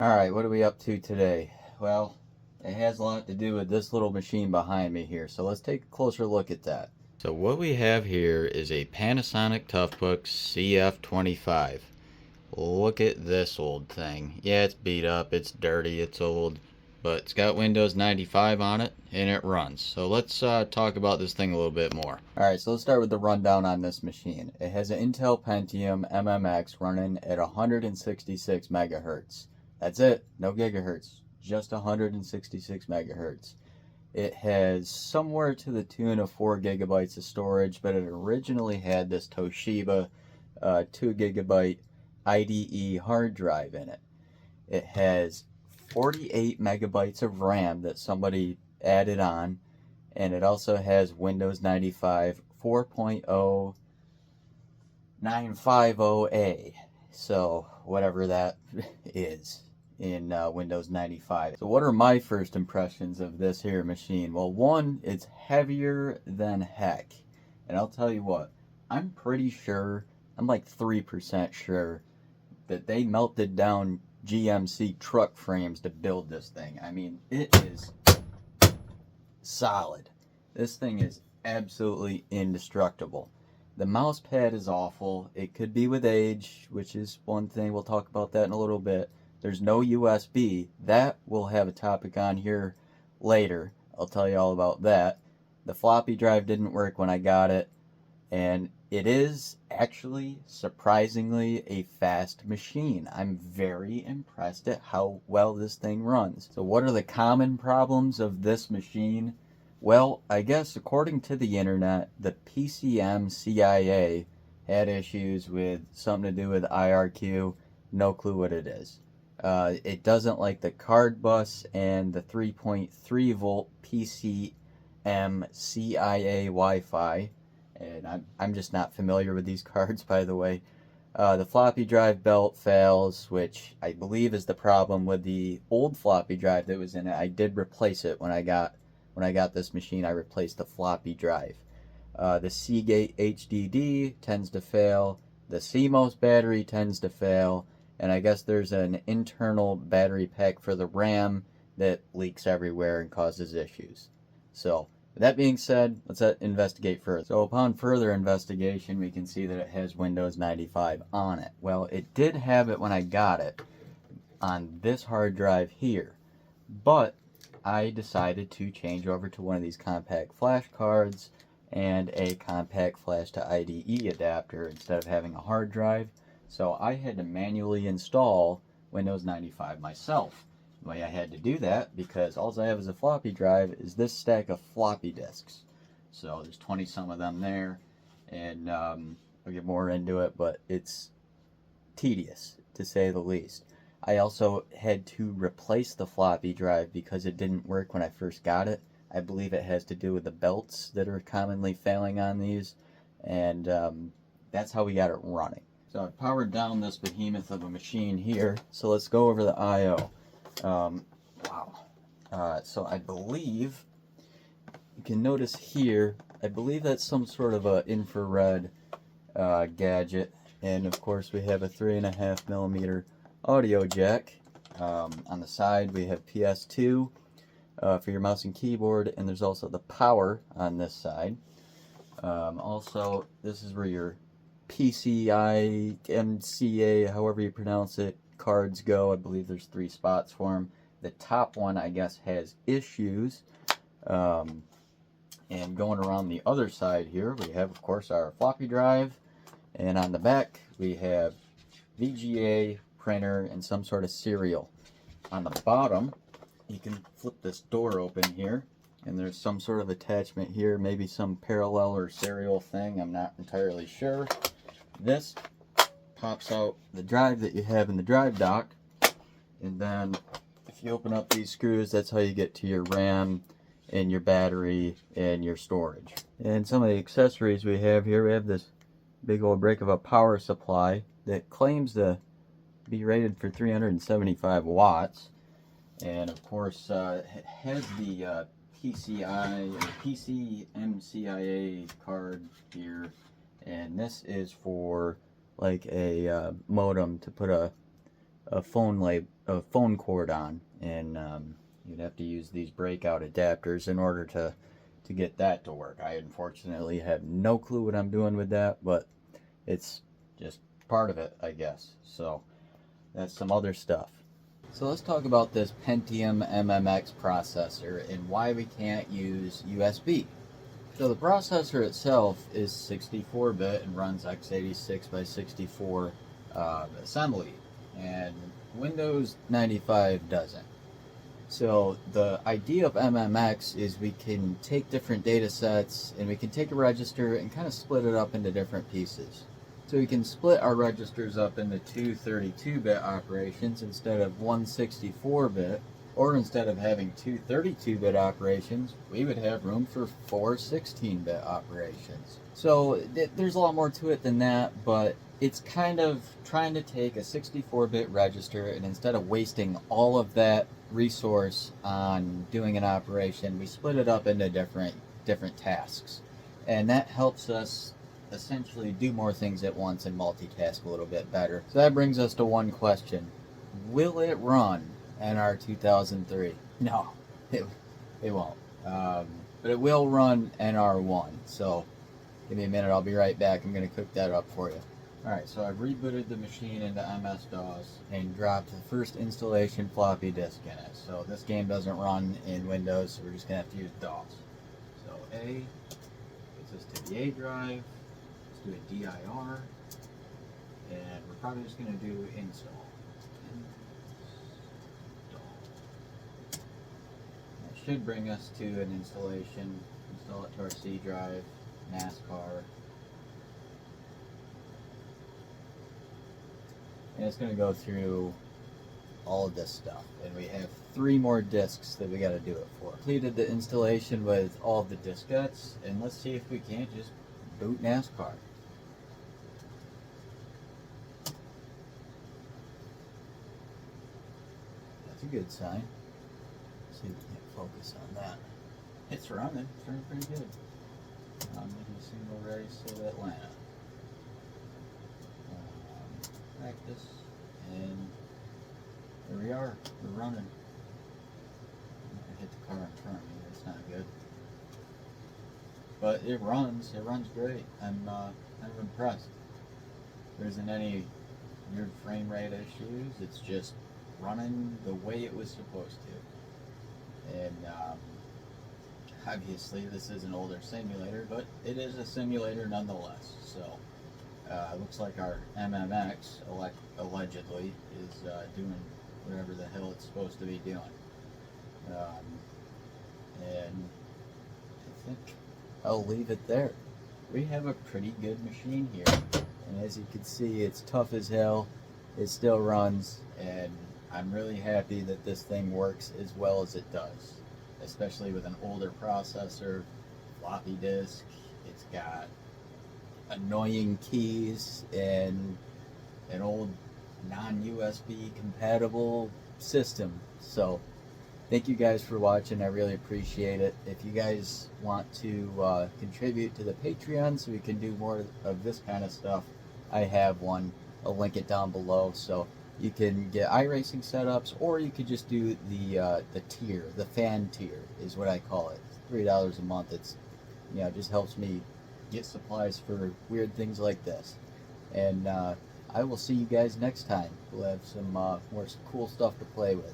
Alright, what are we up to today? Well, it has a lot to do with this little machine behind me here, so let's take a closer look at that. So what we have here is a Panasonic Toughbook CF-25. Look at this old thing. Yeah, it's beat up, it's dirty, it's old, but it's got Windows 95 on it, and it runs. So let's talk about this thing a little bit more. Alright, so let's start with the rundown on this machine. It has an Intel Pentium MMX running at 166 megahertz. That's it, no gigahertz, just 166 megahertz. It has somewhere to the tune of 4 gigabytes of storage, but it originally had this Toshiba 2 gigabyte IDE hard drive in it. It has 48 megabytes of RAM that somebody added on, and it also has Windows 95 4.0 950A, so whatever that is in Windows 95. So what are my first impressions of this here machine? Well, one, it's heavier than heck. And I'll tell you what, I'm pretty sure, I'm like 3% sure, that they melted down GMC truck frames to build this thing. I mean, it is solid. This thing is absolutely indestructible. The mouse pad is awful. It could be with age, which is one thing. We'll talk about that in a little bit. There's no USB. That we'll have a topic on here later. I'll tell you all about that. The floppy drive didn't work when I got it, and it is actually surprisingly a fast machine. I'm very impressed at how well this thing runs. So what are the common problems of this machine? Well, I guess according to the internet, the PCM CIA had issues with something to do with IRQ. No clue what it is. It doesn't like the card bus and the 3.3 volt PCM CIA Wi-Fi. And I'm just not familiar with these cards, by the way. The floppy drive belt fails, which I believe is the problem with the old floppy drive that was in it. I did replace it when I got this machine. I replaced the floppy drive. The Seagate HDD tends to fail. The CMOS battery tends to fail. And I guess there's an internal battery pack for the RAM that leaks everywhere and causes issues. So, with that being said, let's investigate further. So upon further investigation, we can see that it has Windows 95 on it. Well, it did have it when I got it on this hard drive here, but I decided to change over to one of these compact flash cards and a compact flash to IDE adapter instead of having a hard drive. So I had to manually install Windows 95 myself. The way I had to do that, because all I have as a floppy drive is this stack of floppy disks. So there's 20 some of them there, and I'll get more into it, but it's tedious to say the least. I also had to replace the floppy drive because it didn't work when I first got it. I believe it has to do with the belts that are commonly failing on these, and that's how we got it running. So I powered down this behemoth of a machine here, so let's go over the I/O. So I believe, you can notice here, I believe that's some sort of a infrared gadget, and of course we have a 3.5mm audio jack. On the side we have PS2 for your mouse and keyboard, and there's also the power on this side. Also, this is where your PCI, MCA, however you pronounce it, cards go. I believe there's 3 spots for them. The top one, I guess, has issues. And going around the other side here, we have, of course, our floppy drive. And on the back, we have VGA, printer, and some sort of serial. On the bottom, you can flip this door open here, and there's some sort of attachment here, maybe some parallel or serial thing, I'm not entirely sure. This pops out the drive that you have in the drive dock, and then if you open up these screws, that's how you get to your RAM and your battery and your storage. And some of the accessories we have here, we have this big old brick of a power supply that claims to be rated for 375 watts, and of course it has the PCI or PCMCIA card here, and this is for like a modem to put a a phone cord on, and you'd have to use these breakout adapters in order to get that to work. I unfortunately have no clue what I'm doing with that, but it's just part of it, I guess. So that's some other stuff. So let's talk about this Pentium MMX processor and why we can't use USB. So the processor itself is 64-bit and runs x86 by 64 assembly, and Windows 95 doesn't. So the idea of MMX is we can take different data sets and we can take a register and kind of split it up into different pieces. So we can split our registers up into two 32-bit operations instead of one 64-bit, or instead of having two 32-bit operations, we would have room for four 16-bit operations. So there's a lot more to it than that, but it's kind of trying to take a 64-bit register, and instead of wasting all of that resource on doing an operation, we split it up into different tasks. And that helps us essentially do more things at once and multitask a little bit better. So that brings us to one question. Will it run NR 2003? No, it won't. But it will run NR1. So give me a minute, I'll be right back. I'm going to cook that up for you. Alright, so I've rebooted the machine into MS-DOS and dropped the first installation floppy disk in it. So this game doesn't run in Windows, so we're just going to have to use DOS. So A gets us to the A drive. Let's do a dir, and we're probably just going to do install. That should bring us to an installation. Install it to our C drive, NASCAR. And it's going to go through all of this stuff. And we have 3 more discs that we got to do it for. Completed the installation with all the diskettes, and let's see if we can't just boot NASCAR. That's a good sign. Let's see if we can focus on that. It's running pretty good. I'm making a single race to Atlanta. Practice, and there we are. We're running. I hit the car in front of me. That's not good. But it runs. It runs great. I'm impressed. There isn't any weird frame rate issues. It's just running the way it was supposed to. And obviously, this is an older simulator, but it is a simulator nonetheless. So. Looks like our MMX allegedly is doing whatever the hell it's supposed to be doing. And I think I'll leave it there. We have a pretty good machine here. And as you can see, it's tough as hell. It still runs. And I'm really happy that this thing works as well as it does. Especially with an older processor, floppy disk. It's got annoying keys and an old non-USB compatible system. So thank you guys for watching. I really appreciate it. If you guys want to contribute to the Patreon so we can do more of this kind of stuff, I have one. I'll link it down below. So you can get iRacing setups, or you could just do the tier, the fan tier is what I call it. It's $3 a month. It's, you know, just helps me get supplies for weird things like this. And I will see you guys next time. We'll have some more cool stuff to play with.